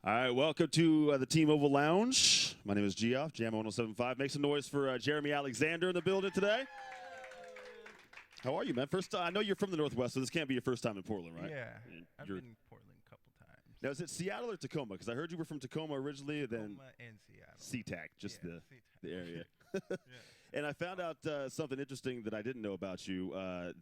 All right, welcome to the T-Mobile Lounge. My name is Geoff, Jam 1075. Make some noise for Jairemie Alexander in the building today. How are you, man? First time. I know you're from the Northwest, so this can't be your first time in Portland, right? Yeah, I've been in Portland a couple times. Now, is it Seattle or Tacoma? Because I heard you were from Tacoma originally, then Tacoma and Seattle. SeaTac, just Yeah, the SeaTac. area. Yeah. And I found out something interesting that I didn't know about you.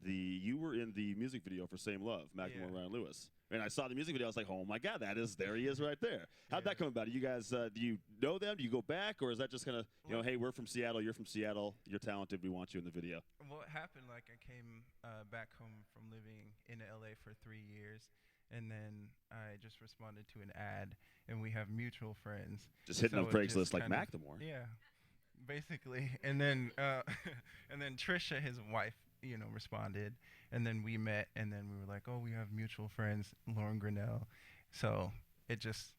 You were in the music video for "Same Love," Macklemore, Yeah. Ryan Lewis. And I saw the music video. I was like, "Oh my God, there he is right there." How'd that Yeah. come about? Do you guys do you know them? Do you go back, or is that just kind of hey, we're from Seattle, you're from Seattle, you're talented, we want you in the video? What happened, like I came back home from living in LA for 3 years, and then I just responded to an ad, and we have mutual friends. Just hitting So on it just Craigslist like kind of- Macklemore. Yeah, basically. And then and then Trisha, his wife, responded, and then we met, and then we were like, oh, we have mutual friends, Lauren Grinnell. So it just,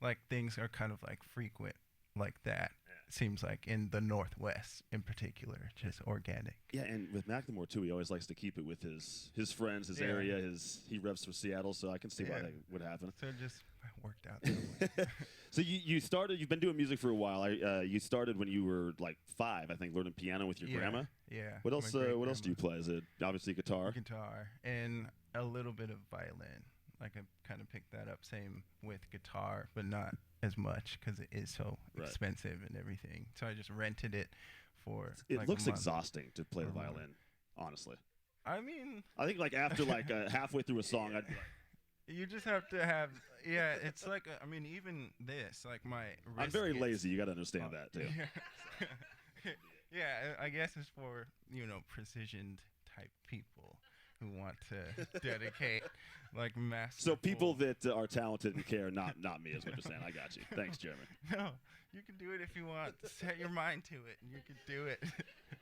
like things are kind of like frequent like that. Seems like in the Northwest in particular, just organic. Yeah, and with Macklemore too, he always likes to keep it with his friends, his Yeah. area. He reps for Seattle, so I can see why Yeah. that would happen. So it just worked out that way. So you've been doing music for a while. You started when you were like 5, I think, learning piano with your grandma. Yeah. What my else? What else do you great-grandma. play? Is it obviously guitar? Guitar and a little bit of violin. Like I kind of picked that up. Same with guitar, but not as much because it is so Right. expensive and everything. So I just rented it for. It like looks a month. exhausting to play the Uh-huh. violin. Honestly, I mean, I think like after like halfway through a song, I'd be like, you just have to have. Yeah, it's like I mean, even this, like my. I'm wrist very gets- lazy. You got to understand that too. Yeah. Yeah, I guess it's for precision type people who want to dedicate like masterful. So people that are talented and care, not me, is what you're saying. I got you. Thanks, Jeremy. No, you can do it if you want. Set your mind to it, and you can do it.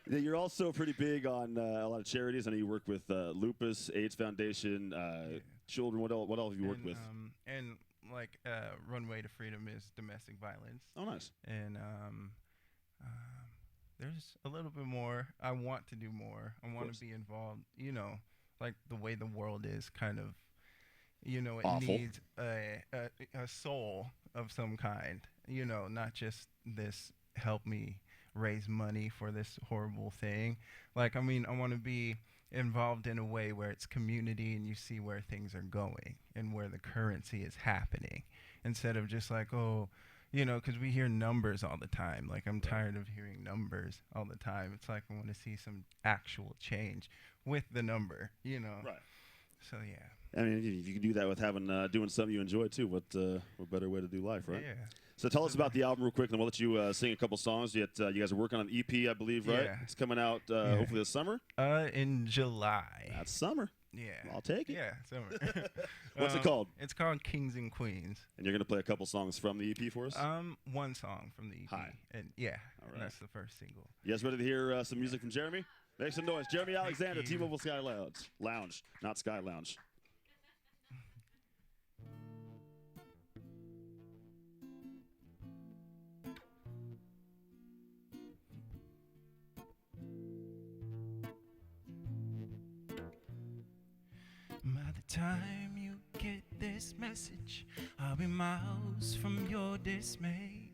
Yeah, you're also pretty big on a lot of charities. I know you work with Lupus, AIDS Foundation, children. What else have you worked with? And like Runway to Freedom is domestic violence, Oh, nice. and there's a little bit more. I want to do more. I want course. to be involved. Like the way the world is kind of, it Awful. needs a soul of some kind. Not just this help me raise money for this horrible thing. Like, I mean, I want to be involved in a way where it's community and you see where things are going and where the currency is happening instead of just like, oh, because we hear numbers all the time. Like, I'm tired of hearing numbers all the time. It's like I want to see some actual change with the number, Right. So, yeah. I mean, if you can do that with having doing something you enjoy too, what better way to do life, right? Yeah. So tell us about the album real quick, and we'll let you sing a couple songs. You guys are working on an EP, I believe, right? Yeah. It's coming out hopefully this summer. In July. That's summer. Yeah. I'll take it. Yeah, summer. What's it called? It's called Kings and Queens. And you're gonna play a couple songs from the EP for us. One song from the EP. Hi. And yeah, All and right. that's the first single. You guys ready to hear some music from Jairemie? Make some noise. Jairemie Alexander, you. T-Mobile Sky Lounge, not Sky Lounge. By the time you get this message, I'll be miles from your dismay.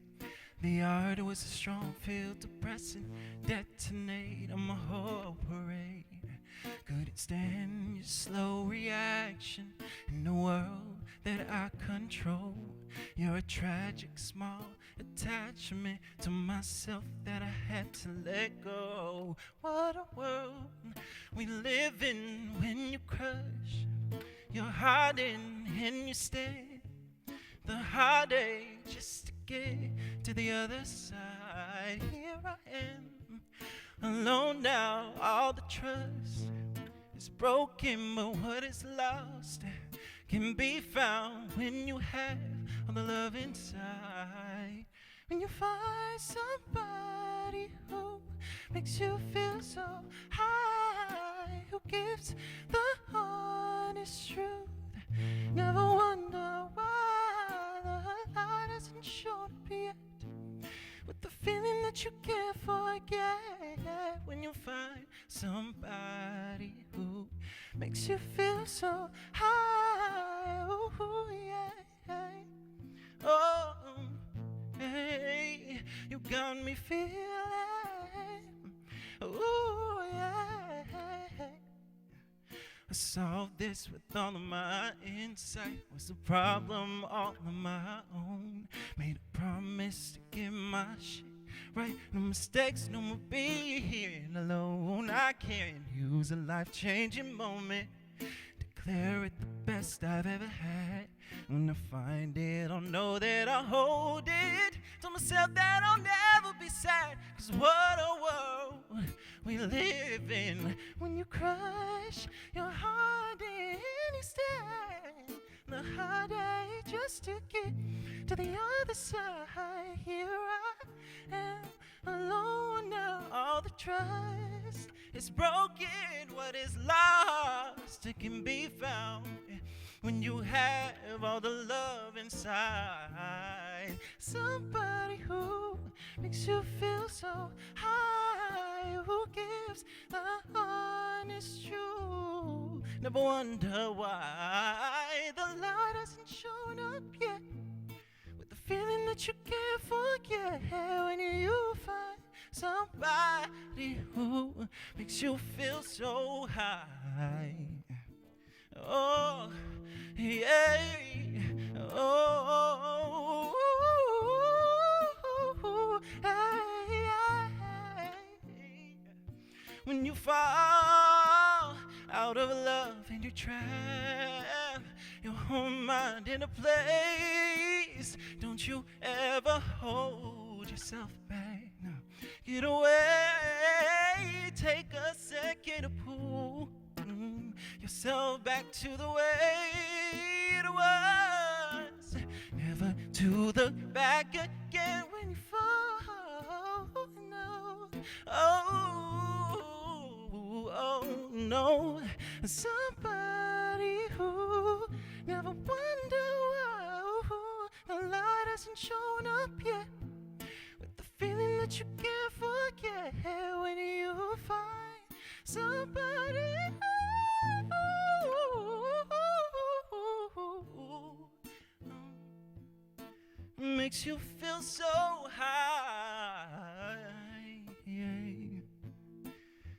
The art was a strong field to press and detonate on my whole parade. Couldn't stand your slow reaction in the world that I control. You're a tragic small attachment to myself that I had to let go. What a world we live in when you crush your heart and you stay the heartache just to get to the other side. Here I am, alone now. All the trust is broken, but what is lost can be found when you have all the love inside. When you find somebody who makes you feel so high, who gives the honest truth. Never wonder why the light isn't sure to be it. With the feeling that you can't forget. When you find somebody who makes you feel so high. Ooh, yeah. got me feeling, ooh, yeah. I solved this with all of my insight. Was the problem all on my own? Made a promise to get my shit right. No mistakes, no more being alone. I can't use a life-changing moment. Declare it the best I've ever had. When I find it, I'll know that I'll hold it. Tell myself that I'll never be sad. 'Cause what a world we live in. When you crush your heart and you stand the heartache just to get to the other side. Here I am alone now. All the trust is broken. What is lost, it can be found when you have all the love inside. Somebody who makes you feel so high, who gives the honest truth. Never wonder why the light hasn't shown up yet. With the feeling that you can't forget when you find somebody who makes you feel so high. Oh, yeah. Oh, hey. When you fall out of love and you trap your whole mind in a place, don't you ever hold yourself back. No. Get away, take a second to pull yourself back to the way it was. Never to the back again when you fall. No. Oh no. Somebody who never wonder why the light hasn't shown up yet. With the feeling that you can't forget when you find somebody makes you feel so high.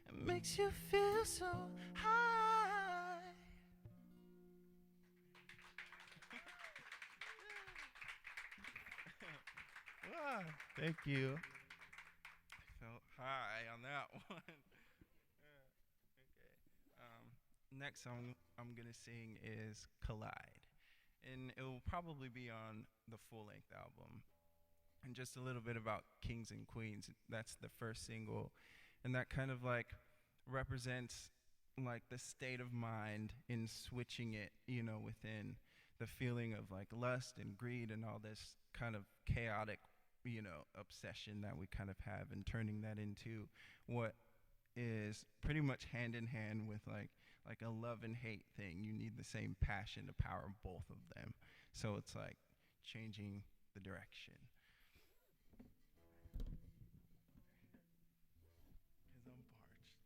It makes you feel so high. Thank you. I felt high on that one. Next song I'm going to sing is Collide. And it will probably be on the full-length album. And just a little bit about Kings and Queens. That's the first single. And that kind of like represents like the state of mind in switching it, within the feeling of like lust and greed and all this kind of chaotic, obsession that we kind of have, and turning that into what is pretty much hand in hand with like a love and hate thing. You need the same passion to power both of them. So it's like changing the direction. Because I'm parched.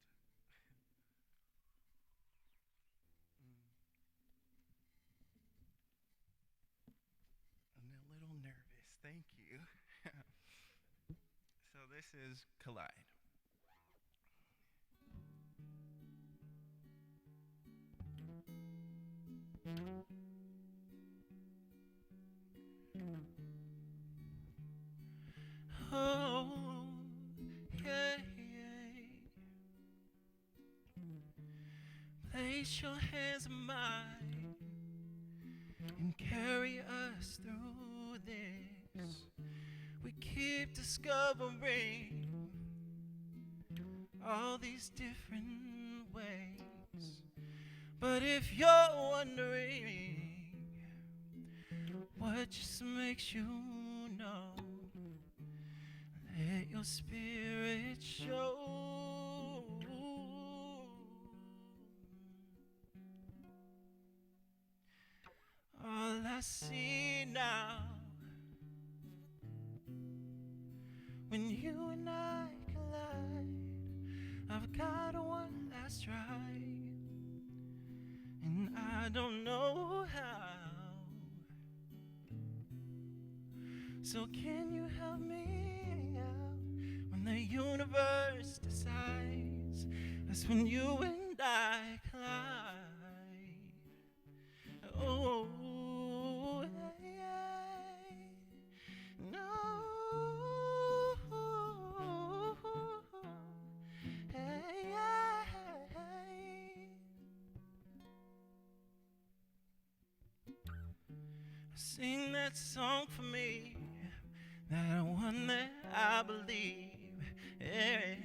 I'm a little nervous. Thank you. So this is Collide. Oh, yeah. Place your hands on mine and carry us through this. We keep discovering all these different ways. But if you're wondering what just makes you know, let your spirit show. All I see now, when you and I collide, I've got one last try, and I don't know how. So can you help me out? the universe decides. That's when you and I collide. Oh, no. Sing that song for me, that one that I believe in.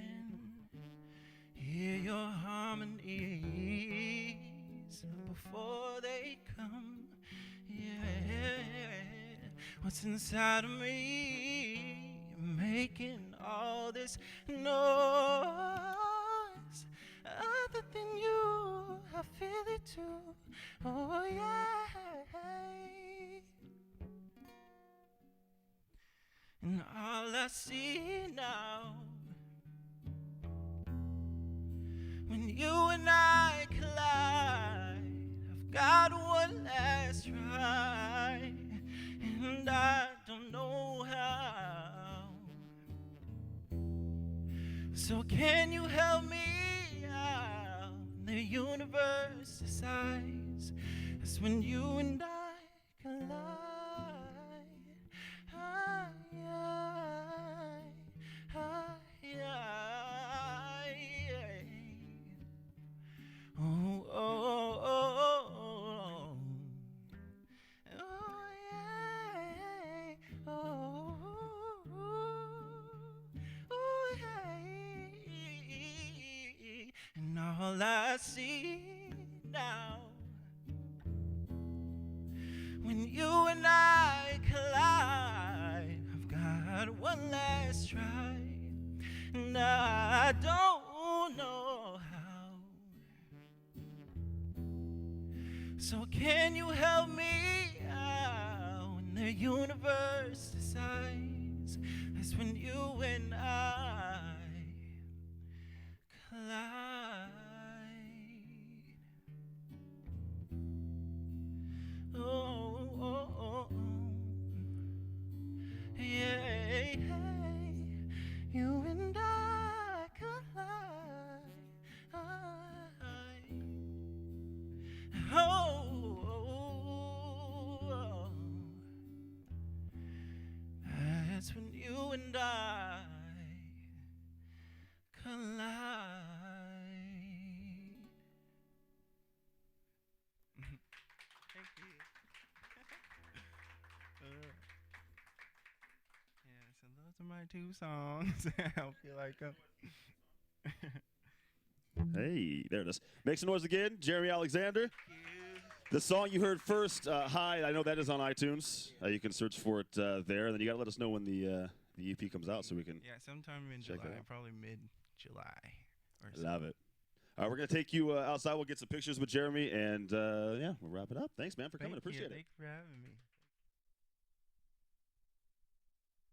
Hear your harmonies before they come. Yeah, what's inside of me making all this noise? Other than you, I feel it too. Oh yeah. And all I see now, when you and I collide, I've got one last try, and I don't know how. So can you help me out? The universe decides. That's when you and I collide. Oh, oh, oh, oh, oh, oh, yeah. Oh, oh, yeah. And all I see now, when you and I collide, I've got one last try, and I don't know how. So can you help me out when the universe decides? That's when you and I collide. Oh, oh, oh, oh. Yeah, you and I collide. Oh, that's when you and I collide. Thank you. Yeah, so those are my 2 songs. I hope you like them. Hey, there it is. Make some noise again, Jairemie Alexander. The song you heard first, Hi, I know that is on iTunes. You can search for it there. And then you got to let us know when the EP comes out so we can. Yeah, sometime in check July, it out. probably mid-July. Love it. We're going to take you outside. We'll get some pictures with Jairemie, and yeah, we'll wrap it up. Thanks, man, for coming. Appreciate it. Thank you for having me.